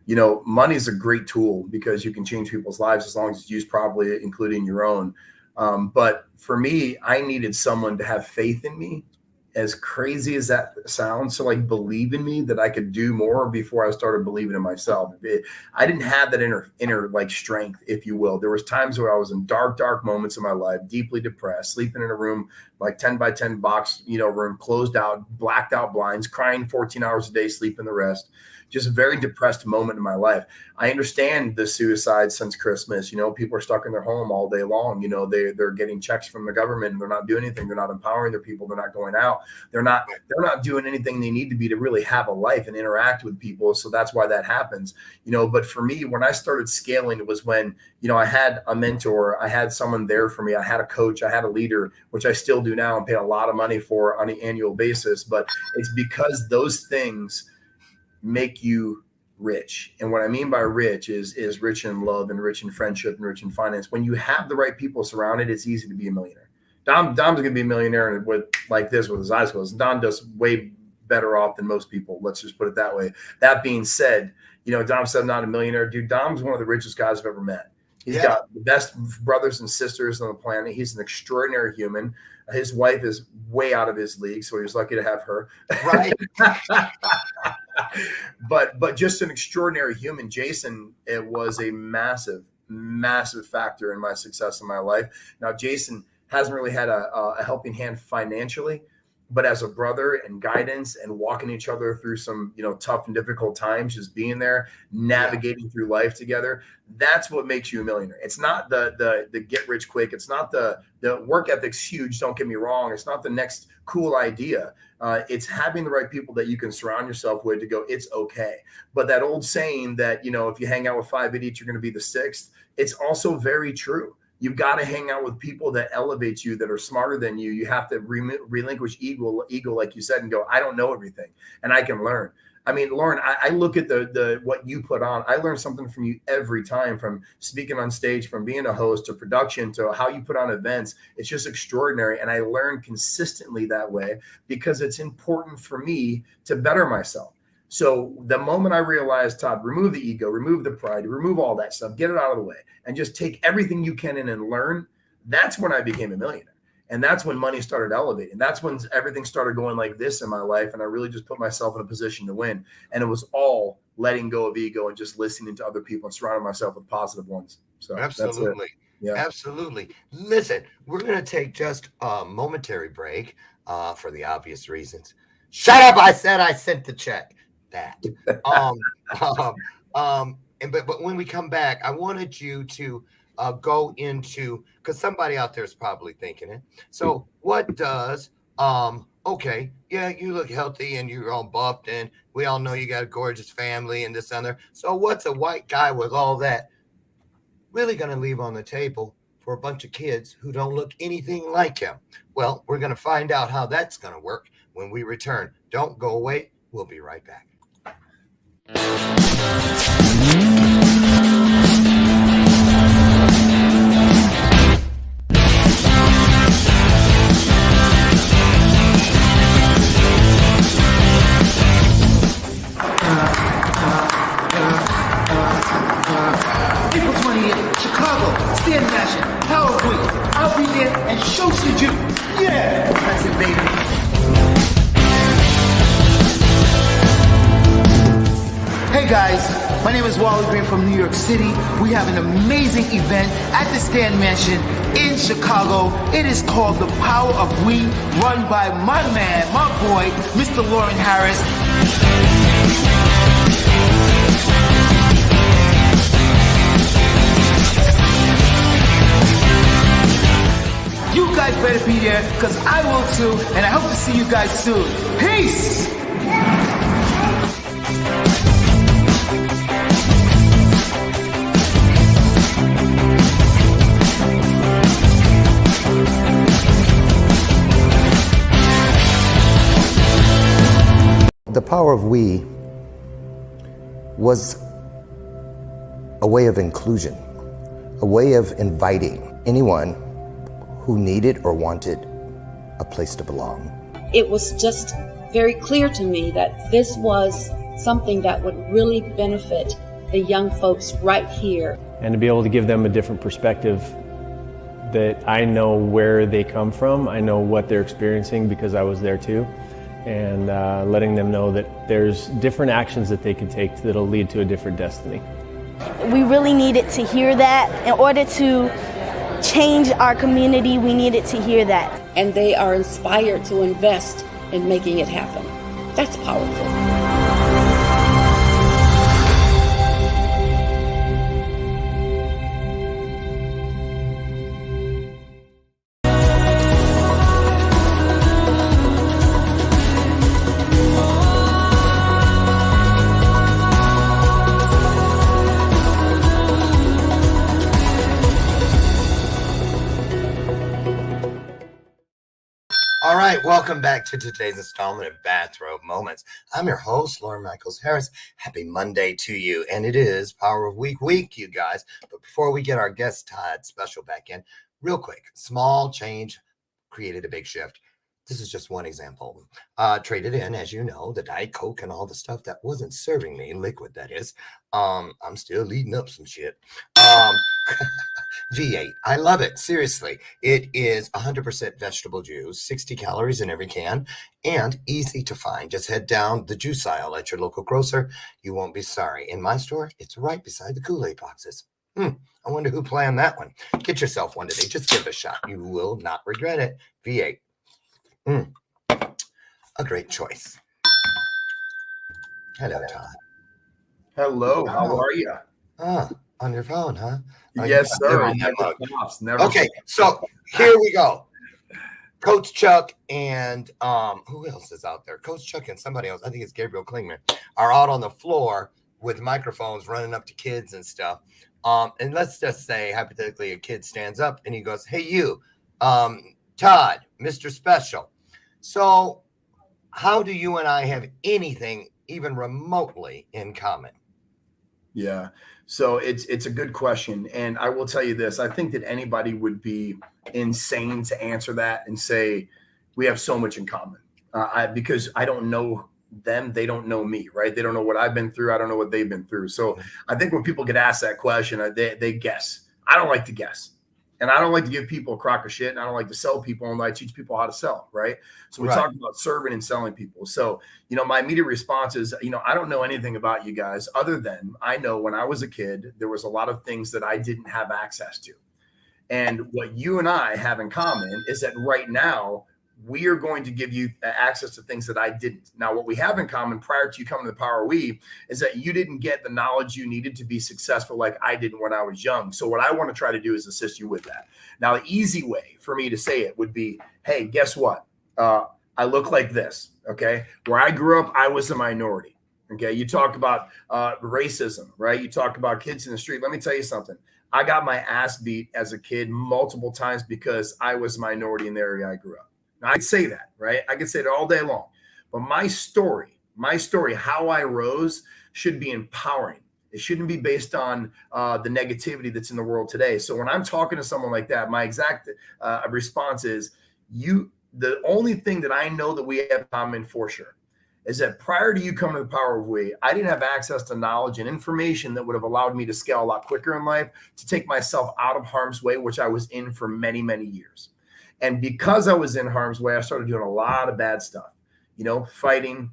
You know, money is a great tool because you can change people's lives as long as it's used properly, including your own. But for me, I needed someone to have faith in me, as crazy as that sounds, to like believe in me that I could do more before I started believing in myself. I didn't have that inner like strength, if you will. There was times where I was in dark moments in my life, deeply depressed, sleeping in a room, like 10 by 10 box, you know, room, closed out, blacked out blinds, crying 14 hours a day, sleeping the rest. Just a very depressed moment in my life. I understand the suicide since Christmas. You know, people are stuck in their home all day long. You know, they're getting checks from the government, and they're not doing anything. They're not empowering their people. They're not going out. They're not doing anything they need to be to really have a life and interact with people. So that's why that happens. You know, but for me, when I started scaling, it was when, you know, I had a mentor, I had someone there for me, I had a coach, I had a leader, which I still do now and pay a lot of money for on an annual basis. But it's because those things make you rich. And what I mean by rich is rich in love and rich in friendship and rich in finance. When you have the right people surrounded, it's easy to be a millionaire. Dom's going to be a millionaire with his eyes closed. Don does way better off than most people. Let's just put it that way. That being said, you know, Dom said I'm not a millionaire. Dude, Dom's one of the richest guys I've ever met. He's got the best brothers and sisters on the planet. He's an extraordinary human. His wife is way out of his league, so he was lucky to have her. Right. But just an extraordinary human. Jason, it was a massive factor in my success in my life. Now, Jason hasn't really had a helping hand financially, but as a brother and guidance and walking each other through some, you know, tough and difficult times, just being there, navigating through life together, that's what makes you a millionaire. It's not the get rich quick. It's not the work ethic's huge. Don't get me wrong. It's not the next cool idea. It's having the right people that you can surround yourself with to go, it's okay. But that old saying that, you know, if you hang out with 5 idiots, you're going to be the 6th. It's also very true. You've got to hang out with people that elevate you, that are smarter than you. You have to relinquish ego, like you said, and go, I don't know everything, and I can learn. I mean, Lauren, I look at the what you put on. I learn something from you every time, from speaking on stage, from being a host, to production, to how you put on events. It's just extraordinary. And I learn consistently that way because it's important for me to better myself. So the moment I realized, Todd, remove the ego, remove the pride, remove all that stuff, get it out of the way, and just take everything you can in and learn, that's when I became a millionaire. And that's when money started elevating. That's when everything started going like this in my life. And I really just put myself in a position to win. And it was all letting go of ego and just listening to other people and surrounding myself with positive ones. So absolutely. Yeah. Absolutely. Listen, we're going to take just a momentary break for the obvious reasons. Shut up. I said I sent the check. That. But when we come back, I wanted you to go into, because somebody out there is probably thinking it. So what does, okay, yeah, you look healthy and you're all buffed and we all know you got a gorgeous family and this and that. So what's a white guy with all that really going to leave on the table for a bunch of kids who don't look anything like him? Well, we're going to find out how that's going to work when we return. Don't go away. We'll be right back. April 20th, Chicago, Stand Nation, Power Week. I'll be there and xoxo you. Yeah, that's it, baby. Hey guys, my name is Wally Green from New York City. We have an amazing event at the Stan Mansion in Chicago. It is called The Power of We, run by my man, my boy, Mr. Lauren Harris. You guys better be there, because I will too, and I hope to see you guys soon. Peace! The power of we was a way of inclusion, a way of inviting anyone who needed or wanted a place to belong. It was just very clear to me that this was something that would really benefit the young folks right here. And to be able to give them a different perspective, that I know where they come from, I know what they're experiencing because I was there too, and letting them know that there's different actions that they can take that'll lead to a different destiny. We really needed to hear that. In order to change our community, we needed to hear that. And they are inspired to invest in making it happen. That's powerful. All right, welcome back to today's installment of Bathrobe Moments. I'm your host, Lauren Michaels Harris. Happy Monday to you, and it is Power of Week, you guys. But before we get our guest Todd Special back in, real quick, small change created a big shift. This is just one example. Traded in, as you know, the Diet Coke and all the stuff that wasn't serving me, liquid that is. I'm still eating up some shit. V8. I love it. Seriously. It is 100% vegetable juice, 60 calories in every can, and easy to find. Just head down the juice aisle at your local grocer. You won't be sorry. In my store, it's right beside the Kool-Aid boxes. I wonder who planned that one. Get yourself one today. Just give it a shot. You will not regret it. V8. A great choice. Hello, Todd. Hello. How are you? On your phone, huh? Yes, sir. Okay, so here we go. Coach Chuck and who else is out there? Coach Chuck and somebody else, I think it's Gabriel Klingman, are out on the floor with microphones running up to kids and stuff. And let's just say, hypothetically, a kid stands up and he goes, "Hey, you, Todd, Mr. Special. So how do you and I have anything even remotely in common?" Yeah. So it's a good question. And I will tell you this. I think that anybody would be insane to answer that and say, we have so much in common. Because I don't know them. They don't know me, right? They don't know what I've been through. I don't know what they've been through. So I think when people get asked that question, they guess. I don't like to guess. And I don't like to give people a crock of shit. And I don't like to sell people. And I teach people how to sell, right? So we talk about serving and selling people. So, my immediate response is, I don't know anything about you guys other than I know when I was a kid, there was a lot of things that I didn't have access to. And what you and I have in common is that right now, we are going to give you access to things that I didn't. Now, what we have in common prior to you coming to the Power We is that you didn't get the knowledge you needed to be successful like I did when I was young. So what I want to try to do is assist you with that. Now, the easy way for me to say it would be, hey, guess what? I look like this, okay? Where I grew up, I was a minority, okay? You talk about racism, right? You talk about kids in the street. Let me tell you something. I got my ass beat as a kid multiple times because I was a minority in the area I grew up. I'd say that, right? I could say that all day long. But my story, how I rose should be empowering. It shouldn't be based on the negativity that's in the world today. So when I'm talking to someone like that, my exact response is, the only thing that I know that we have in common for sure is that prior to you coming to the Power of We, I didn't have access to knowledge and information that would have allowed me to scale a lot quicker in life, to take myself out of harm's way, which I was in for many, many years. And because I was in harm's way, I started doing a lot of bad stuff. fighting,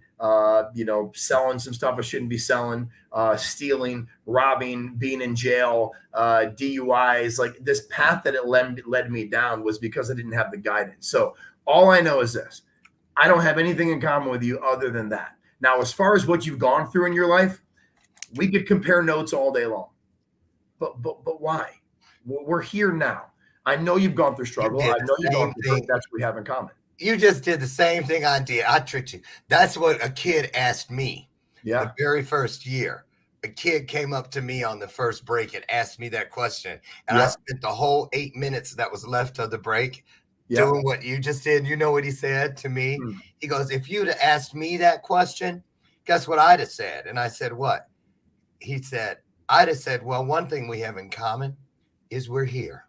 selling some stuff I shouldn't be selling, stealing, robbing, being in jail, DUIs. Like this path that it led me down was because I didn't have the guidance. So all I know is this: I don't have anything in common with you other than that. Now, as far as what you've gone through in your life, we could compare notes all day long. But why? Well, we're here now. I know you've gone through struggle. I know you've gone through. That's what we have in common. You just did the same thing I did. I tricked you. That's what a kid asked me. Yeah. The very first year, a kid came up to me on the first break and asked me that question, and I spent the whole 8 minutes that was left of the break doing what you just did. You know what he said to me? He goes, "If you'd have asked me that question, guess what I'd have said?" And I said, "What?" He said, "I'd have said, well, one thing we have in common is we're here."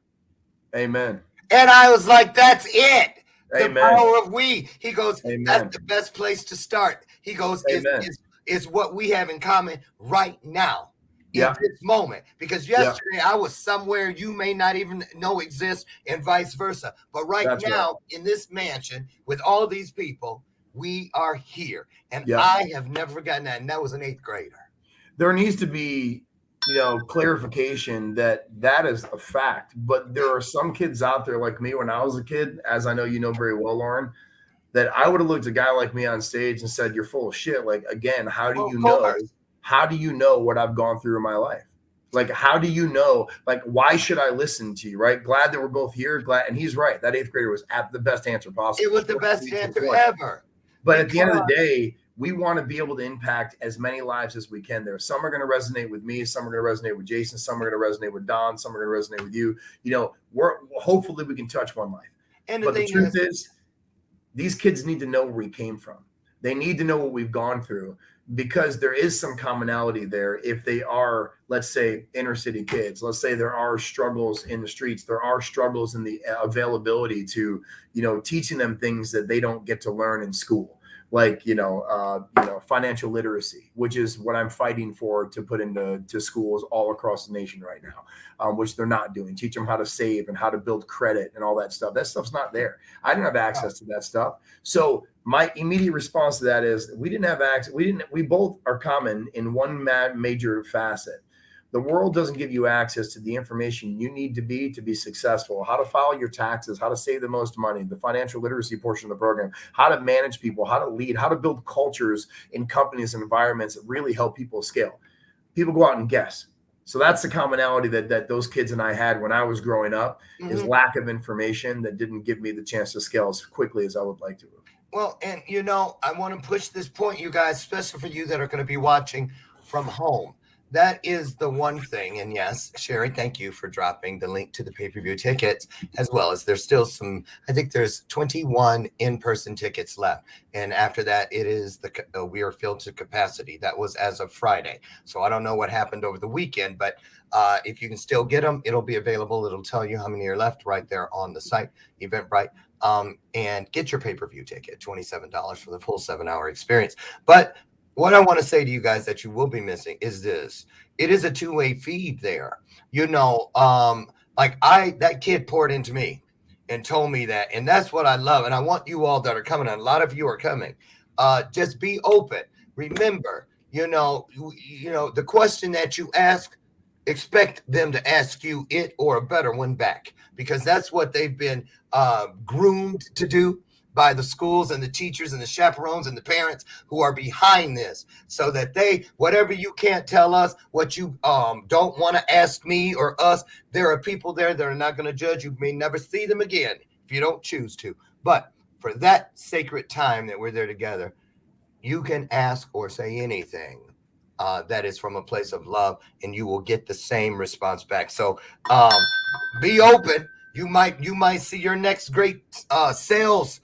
Amen. And I was like, that's it. Amen. The power of we. He goes, Amen. That's the best place to start. He goes, is what we have in common right now in this moment. Because yesterday I was somewhere you may not even know exists and vice versa. But right now in this mansion with all these people, we are here. And I have never forgotten that. And that was an 8th grader. There needs to be clarification that is a fact, but there are some kids out there like me when I was a kid, as I know you know very well, Lauren, that I would have looked at a guy like me on stage and said, "You're full of shit." Like, again, how do you know what I've gone through in my life? Like, how do you know? Like, why should I listen to you? Right? Glad that we're both here. Glad, and he's right. That 8th grader was at the best answer possible. It was the best answer ever. But at the end of the day, we want to be able to impact as many lives as we can. There, some are going to resonate with me, some are going to resonate with Jason, some are going to resonate with Don, some are going to resonate with you. Hopefully we can touch one life. And the truth is, these kids need to know where we came from. They need to know what we've gone through, because there is some commonality there. If they are, let's say, inner city kids, let's say there are struggles in the streets, there are struggles in the availability to, teaching them things that they don't get to learn in school. Like, financial literacy, which is what I'm fighting for to put into schools all across the nation right now, which they're not doing. Teach them how to save and how to build credit and all that stuff. That stuff's not there. I didn't have access to that stuff. So my immediate response to that is we didn't have access. We both are common in one major facet. The world doesn't give you access to the information you need to be successful, how to file your taxes, how to save the most money, the financial literacy portion of the program, how to manage people, how to lead, how to build cultures in companies and environments that really help people scale. People go out and guess. So that's the commonality that those kids and I had when I was growing up, is lack of information that didn't give me the chance to scale as quickly as I would like to. Well, and I want to push this point, you guys, especially for you that are going to be watching from home. That is the one thing. And yes, Sherry, thank you for dropping the link to the pay-per-view tickets, as well as there's still some, I think there's 21 in-person tickets left. And after that, it is we are filled to capacity. That was as of Friday. So I don't know what happened over the weekend, but if you can still get them, it'll be available. It'll tell you how many are left right there on the site, Eventbrite. And get your pay-per-view ticket, $27 for the full 7-hour experience. But what I want to say to you guys that you will be missing is this. It is a two-way feed there. That kid poured into me and told me that. And that's what I love. And I want you all that are coming, and a lot of you are coming, just be open. Remember, the question that you ask, expect them to ask you it or a better one back, because that's what they've been groomed to do by the schools and the teachers and the chaperones and the parents who are behind this, so that whatever you can't tell us, what you don't want to ask me or us, there are people there that are not going to judge. You may never see them again if you don't choose to. But for that sacred time that we're there together, you can ask or say anything that is from a place of love, and you will get the same response back. So be open. You might see your next great sales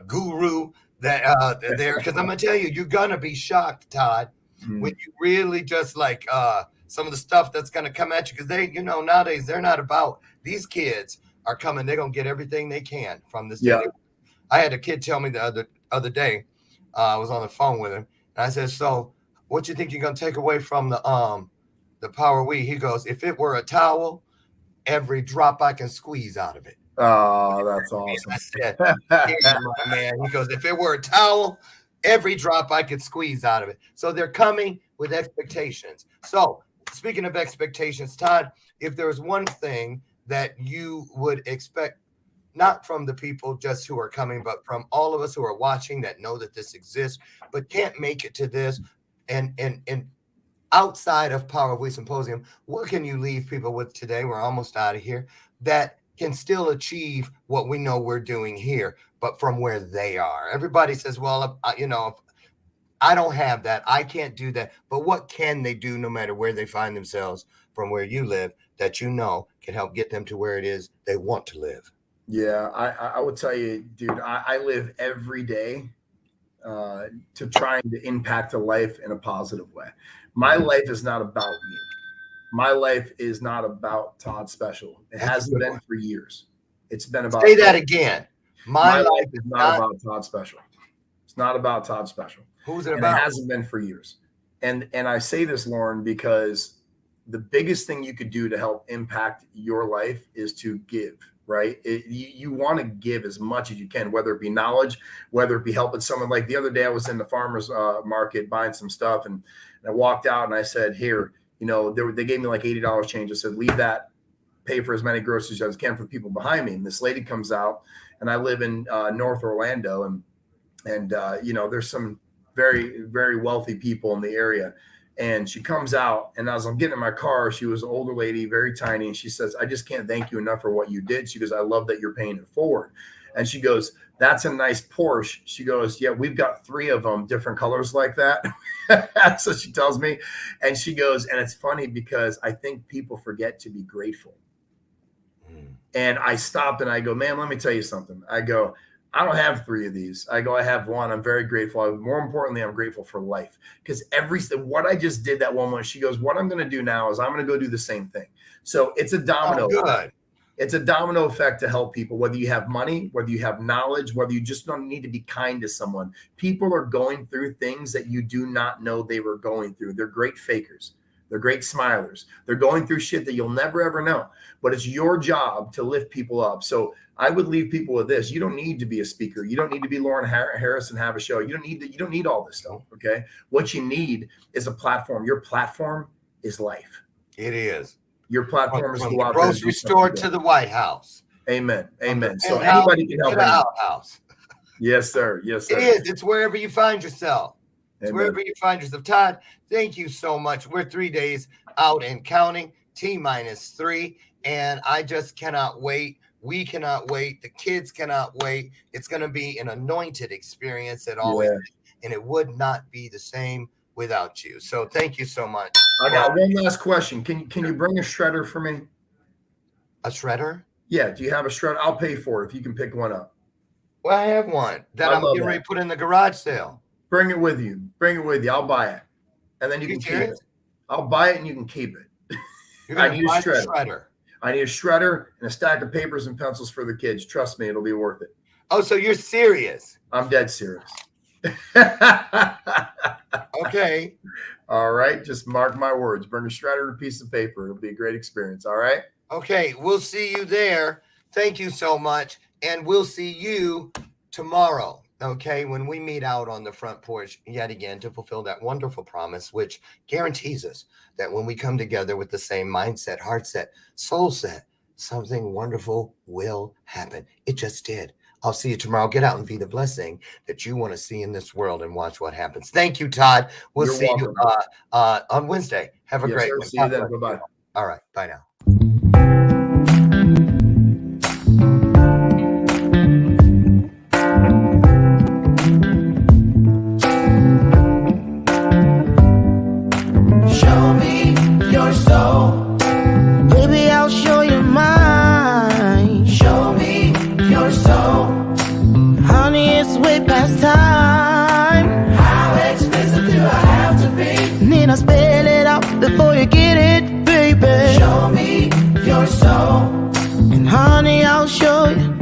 guru that there, because I'm gonna tell you, you're gonna be shocked, Todd, when you really just some of the stuff that's gonna come at you, because they, nowadays they're not about, these kids are coming, they're gonna get everything they can from this. Yeah. I had a kid tell me the other day, I was on the phone with him, and I said, so what you think you're gonna take away from the power we? He goes, if it were a towel, every drop I can squeeze out of it. Oh, that's awesome. I said, "Here's my man." He goes, "If it were a towel, every drop I could squeeze out of it." So they're coming with expectations. So speaking of expectations, Todd, if there's one thing that you would expect, not from the people just who are coming, but from all of us who are watching that know that this exists, but can't make it to this, and outside of Power of We Symposium, what can you leave people with today? We're almost out of here. That can still achieve what we know we're doing here, but from where they are. Everybody says, well, if I don't have that, I can't do that. But what can they do no matter where they find themselves from where you live that you know can help get them to where it is they want to live? Yeah, I would tell you, dude, I live every day to trying to impact a life in a positive way. My life is not about me. My life is not about Todd Special. It hasn't been for years. It's been about. Say that again. My life is not about Todd Special. It's not about Todd Special. Who's it about? It hasn't been for years. And I say this, Lauren, because the biggest thing you could do to help impact your life is to give, right? You want to give as much as you can, whether it be knowledge, whether it be helping someone. Like the other day, I was in the farmer's market buying some stuff, and I walked out and I said, here, they gave me like $80 change. I said, leave that, pay for as many groceries as I can for the people behind me. And this lady comes out, and I live in North Orlando, and there's some very, very wealthy people in the area. And she comes out, and as I'm getting in my car, she was an older lady, very tiny. And she says, I just can't thank you enough for what you did. She goes, I love that you're paying it forward. And she goes, that's a nice Porsche. She goes, yeah, we've got 3 of them, different colors like that. So she tells me, and she goes, and it's funny because I think people forget to be grateful. And I stopped and I go, man, let me tell you something. I go, I don't have 3 of these. I go, I have 1. I'm very grateful. More importantly, I'm grateful for life, because what I just did that one month, she goes, what I'm going to do now is I'm going to go do the same thing. So it's a domino. Good. It's a domino effect to help people, whether you have money, whether you have knowledge, whether you just don't need to be kind to someone. People are going through things that you do not know they were going through. They're great fakers. They're great smilers. They're going through shit that you'll never, ever know. But it's your job to lift people up. So I would leave people with this. You don't need to be a speaker. You don't need to be Lauren Harris and have a show. You don't need all this stuff, okay? What you need is a platform. Your platform is life. It is. Your platform is from the grocery store to the White House. Amen. Amen. So anybody can help. To the outhouse. Yes, sir. Yes, sir. It is. It's wherever you find yourself. It's Amen. wherever you find yourself. Todd, thank you so much. We're 3 days out and counting, T-3, and I just cannot wait. We cannot wait. The kids cannot wait. It's going to be an anointed experience at always, and it would not be the same without you. So thank you so much. I got one last question. Can you bring a shredder for me? A shredder? Yeah. Do you have a shredder? I'll pay for it if you can pick one up. Well, I have one that I'm getting ready to put in the garage sale. Bring it with you. Bring it with you. I'll buy it, and then you can keep it. I'll buy it and you can keep it. I need a shredder. I need a shredder and a stack of papers and pencils for the kids. Trust me, it'll be worth it. Oh, so you're serious? I'm dead serious. Okay. All right. Just mark my words. Bring a shredder and a piece of paper. It'll be a great experience. All right. Okay. We'll see you there. Thank you so much. And we'll see you tomorrow. Okay. When we meet out on the front porch yet again to fulfill that wonderful promise, which guarantees us that when we come together with the same mindset, heart set, soul set, something wonderful will happen. It just did. I'll see you tomorrow. Get out and be the blessing that you want to see in this world and watch what happens. Thank you, Todd. We'll see you on Wednesday. Have a great one. See you then. Bye-bye. All right. Bye now. Show me your soul. Baby, I'll show you mine. Show me your soul. Honey, it's way past time. How expensive do I have to be? Need I spell it out before you get it, baby? Show me your soul. And honey, I'll show you.